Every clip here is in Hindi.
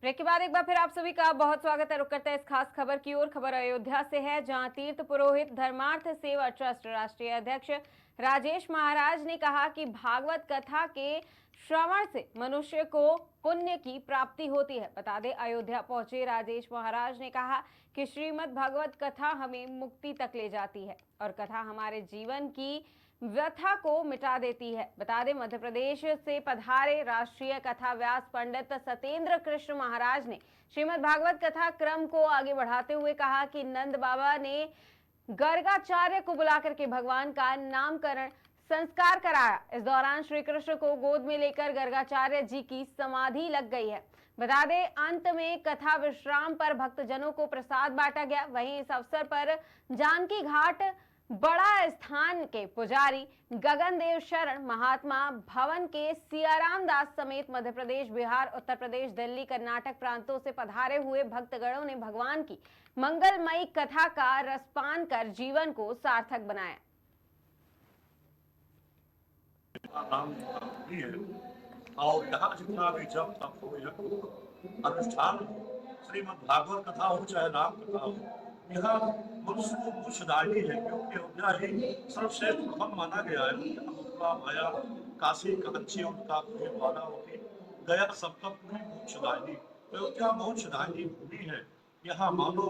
ब्रेक के बाद एक बार फिर आप सभी का बहुत स्वागत है। रुक करते हैं इस खास खबर की ओर। खबर अयोध्या से है, जहां तीर्थ पुरोहित धर्मार्थ सेवा ट्रस्ट राष्ट्रीय अध्यक्ष राजेश महाराज ने कहा कि भागवत कथा के श्रवण से मनुष्य को पुण्य की प्राप्ति होती है। बता दें, अयोध्या पहुंचे राजेश महाराज ने कहा कि श्रीमद् भागवत कथा हमें मुक्ति तक ले जाती है और कथा हमारे जीवन की व्यथा को मिटा देती है। बता दें, मध्य प्रदेश से पधारे राष्ट्रीय कथा व्यास पंडित सत्येंद्र कृष्ण महाराज ने श्रीमद् भागवत कथा क्रम को आगे बढ़ाते हुए कहा कि नंद बाबा ने गर्गाचार्य को बुलाकर के भगवान का नामकरण संस्कार कराया। इस दौरान श्री कृष्ण को गोद में लेकर गर्गाचार्य जी की समाधि लग गई है। बता दें, अंत में कथा विश्राम पर भक्तजनों को प्रसाद बांटा गया। वहीं इस अवसर पर जानकी घाट बड़ा स्थान के पुजारी गगन देव शरण, महात्मा भवन के सियाराम दास समेत मध्य प्रदेश, बिहार, उत्तर प्रदेश, दिल्ली, कर्नाटक प्रांतों से पधारे हुए भक्तगणों ने भगवान की मंगलमयी कथा का रसपान कर जीवन को सार्थक बनाया। और यहाँ जितना भी जब तक हो अनुष्ठान श्रीमद् भागवत कथा हो चाहे राम कथा हो, यह मनुष्य को मोक्षदायी है, क्योंकि अयोध्या ही सर्वश्रेष्ठ भवन माना गया है। मथुरा, माया, काशी, कांची उनका पूरे माना होती, गया सबका पूरी मोक्षदायी। अयोध्या मोक्षदायी भूमि है। यहाँ मानो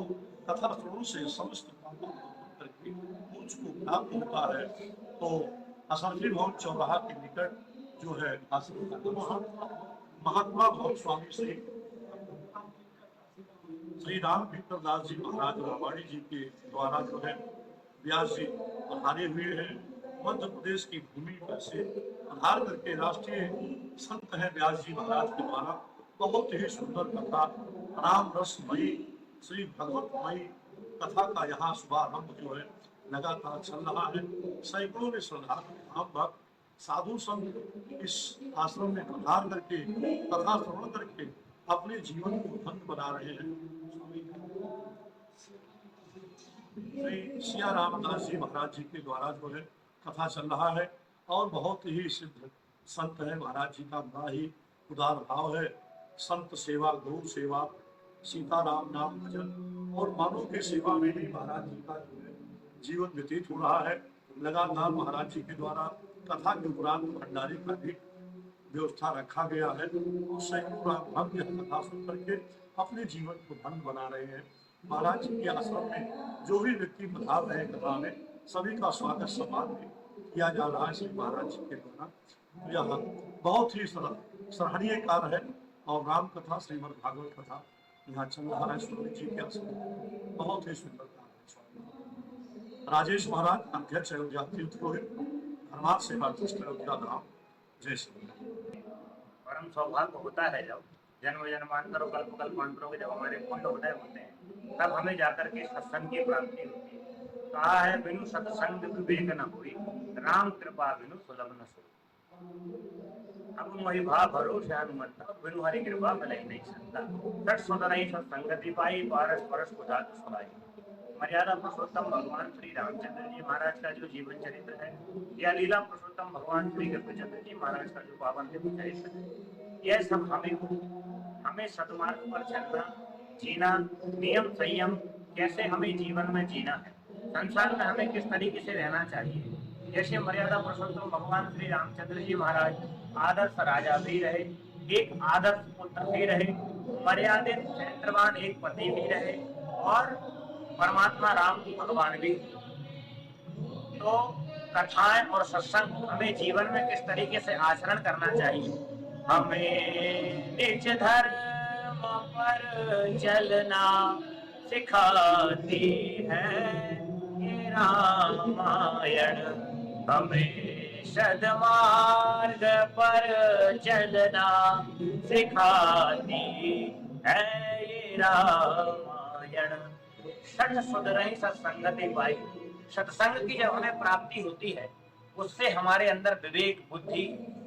कथा श्रवण से समस्त करके मोक्ष को प्राप्त होता है। तो असरफी भवन चौराहा के निकट जो है महात्मा भवन स्वामी श्री राम भीतर जी महाराज रामाणी जी के द्वारा जो है व्यास जी पधारे हुए हैं। मध्य प्रदेश की भूमि पर से पधार करके राष्ट्रीय संत है व्यास जी महाराज के द्वारा बहुत ही सुंदर कथा, राम रसमयी श्री भगवतमयी कथा का यहाँ शुभारंभ जो है लगातार चल रहा है। सैकड़ों में श्रद्धालु आम भक्त साधु संत इस आश्रम में पधार करके कथा श्रवण करके अपने जीवन को धन्य बना रहे हैं। श्री सिया रामदास जी महाराज जी के द्वारा जो है कथा चल रहा है और बहुत ही सिद्ध संत है। महाराज जी का बड़ा ही उदार भाव है। संत सेवा, गौ सेवा, सीताराम नाम भजन और मानव की सेवा में भी महाराज जी का जो है जीवन व्यतीत हो रहा है। लगातार महाराज जी के द्वारा कथा के उपरांत भंडारे का भी व्यवस्था रखा गया है। सैकड़ों भक्त कथा सुन करके अपने जीवन को धन्य बना रहे हैं। महाराज जी के आश्रम में जो भी व्यक्ति पधार रहे कथा में, सभी का स्वागत सम्मान भी किया जा रहा है श्री महाराज जी के द्वारा। यह बहुत ही सराहनीय कार्य है और राम कथा, श्रीमद् भागवत कथा यहाँ चल रहा है स्वामी जी के आश्रम। बहुत ही सुंदर कार्य है। राजेश महाराज, अध्यक्ष अयोध्या तीर्थ पुरोहित धर्मार्थ सेवा ट्रस्ट अयोध्या धाम। जय श्री परम सौभाग्य होता है जब जन्म जन्मांतरों कल्प कल्पांतरों के जब हमारे पुण्य उदय होते हैं, तब हमें जाकर के सत्संग की प्राप्ति होती है। कहा है, बिनु सत्संग विवेक न हुई, राम कृपा बिनु सुलभ न सोई। अब मोहि भाव भरोसे हनुमत, बिनु हरि कृपा मिलई नहीं सकता। सठ सुंदरई सत्संगति पाई, पारस परस कुदात सुनाई। मर्यादा पुरुषोत्तम भगवान श्री रामचंद्र जी महाराज का जो जीवन चरित्र है, या लीला पुरुषोत्तम भगवान श्री कृष्णचंद्र जी महाराज का जो पावन जीवन चरित्र है, यह सब हमें सदमार्ग पर चलना, जीना, नियम संयम कैसे हमें जीवन में जीना है, संसार में हमें किस तरीके से रहना चाहिए। जैसे मर्यादा पुरुषोत्तम भगवान श्री रामचंद्र जी महाराज आदर्श राजा भी रहे, एक आदर्श पुत्र भी रहे, मर्यादित चरित्रवान एक पति भी रहे और परमात्मा राम भगवान भी। तो कथाएं और सत्संग हमें जीवन में किस तरीके से आचरण करना चाहिए। हमें निज धर्म पर चलना सिखाती है ये रामायण। हमें सद्मार्ग पर चलना सिखाती है ये रामायण। सठ सुधरहि सत्संगति पाई। सत्संग की जब हमें प्राप्ति होती है, उससे हमारे अंदर विवेक, बुद्धि,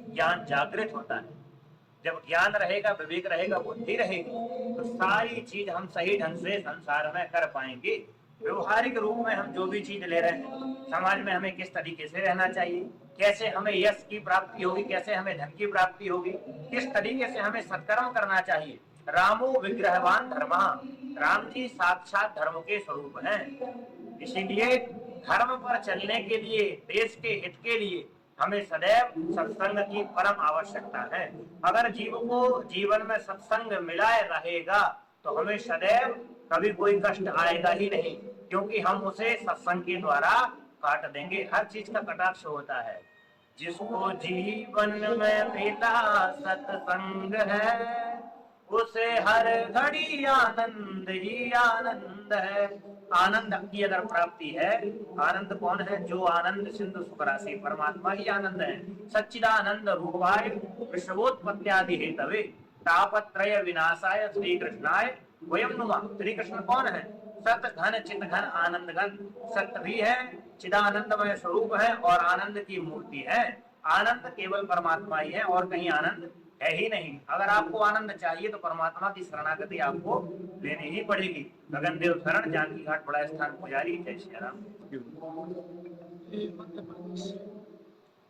ज्ञान जागृत होता है। जब ज्ञान रहेगा, विवेक रहेगा, बुद्धि रहेगी, तो सारी चीज हम सही ढंग से संसार में कर पाएंगे। व्यवहारिक रूप में हम जो भी चीज ले रहे हैं, समाज में हमें किस तरीके से रहना चाहिए, कैसे हमें यश की प्राप्ति होगी, कैसे हमें धन की प्राप्ति होगी, किस तरीके से हमें सत्कर्म करना चाहिए, रामो विग्रहवान धर्मा, राम जी साक्षात धर्म के स्वरूप हैं। इसीलिए धर्म पर चलने के लिए, देश के हित के लिए हमें सदैव सत्संग की परम आवश्यकता है। अगर जीव को जीवन में सत्संग मिला रहेगा तो हमें सदैव कभी कोई कष्ट आएगा ही नहीं, क्योंकि हम उसे सत्संग के द्वारा काट देंगे। हर चीज का कटाक्ष होता है। जिसको जीवन में मिला सत्संग है, उसे हर घड़ी आनंद ही आनंद है। आनंद की अगर प्राप्ति है, आनंद कौन है? जो आनंद सिंधु सुख राशि परमात्मा ही आनंद है। सच्चिदानंद रूपाय विश्वोत्पत्त्यादि हेतवे तापत्रय विनाशाय श्री कृष्णाय वयम नुमा। श्री कृष्ण कौन है? सत घन चित घन आनंद घन। सत्य भी है, चिदानंदमय स्वरूप है और आनंद की मूर्ति है। आनंद केवल परमात्मा ही है और कहीं आनंद है ही नहीं। अगर आपको आनंद चाहिए तो परमात्मा की शरणागति आपको लेनी ही पड़ेगी। गगनदेव शरण, जानकी घाट बड़ा स्थान पुजारी। जय श्री राम। ये मध्य प्रदेश से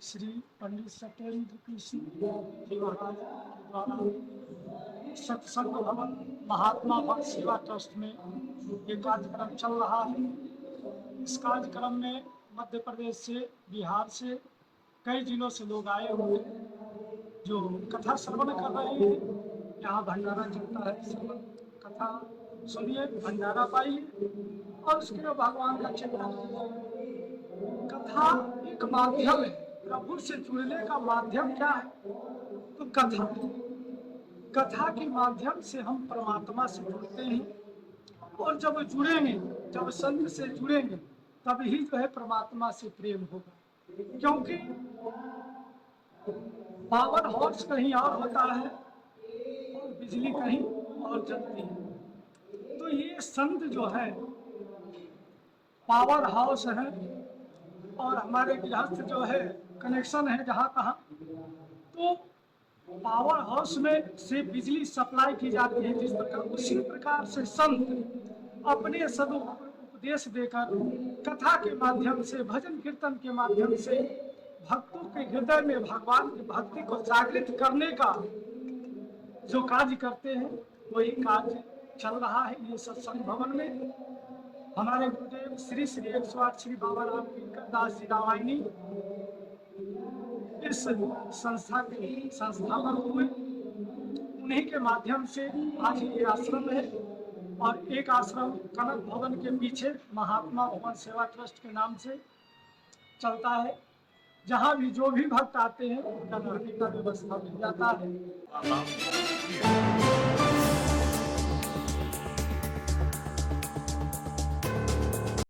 श्री पंडित सत्येंद्र कृष्ण जी महाराज के द्वारा सत्संग भवन महात्मा भक्त सेवा ट्रस्ट में ये कार्यक्रम चल रहा है। इस कार्यक्रम में मध्य प्रदेश से, बिहार से, कई जिलों से लोग आए हुए हैं जो कथा श्रवण कर रहे हैं। यहाँ भंडारा चलता है, श्रवण कथा सुनिए, भंडारा पाइए और उसके बाद भगवान का चिंतन कीजिए। कथा एक माध्यम है, प्रभु से जुड़ने का माध्यम क्या है? तो कथा। कथा के माध्यम से हम परमात्मा से जुड़ते हैं और जब जुड़ेंगे, जब संत से जुड़ेंगे तभी जो है परमात्मा से प्रेम होगा। क्योंकि पावर हाउस कहीं और होता है और बिजली कहीं और जलती है। तो ये संत जो है पावर हाउस है और हमारे गृहस्थ जो है कनेक्शन है जहाँ तहाँ। तो पावर हाउस में से बिजली सप्लाई की जाती है जिस प्रकार, उसी प्रकार से संत अपने सदुपदेश देकर कथा के माध्यम से, भजन कीर्तन के माध्यम से भक्तों के हृदय में भगवान की भक्ति को जागृत करने का जो कार्य करते हैं वही कार्य चल रहा है। ये सत्संग भवन में हमारे गुरुदेव श्री श्री 108 श्री बाबा राम किंकर दास जी रामायणी इस संस्था के संस्थापक हुए। उन्हीं के माध्यम से आज ये आश्रम है और एक आश्रम कनक भवन के पीछे महात्मा भवन सेवा ट्रस्ट के नाम से चलता है। जहाँ भी जो भी भक्त आते हैं उनका रहने का व्यवस्था मिल जाता है।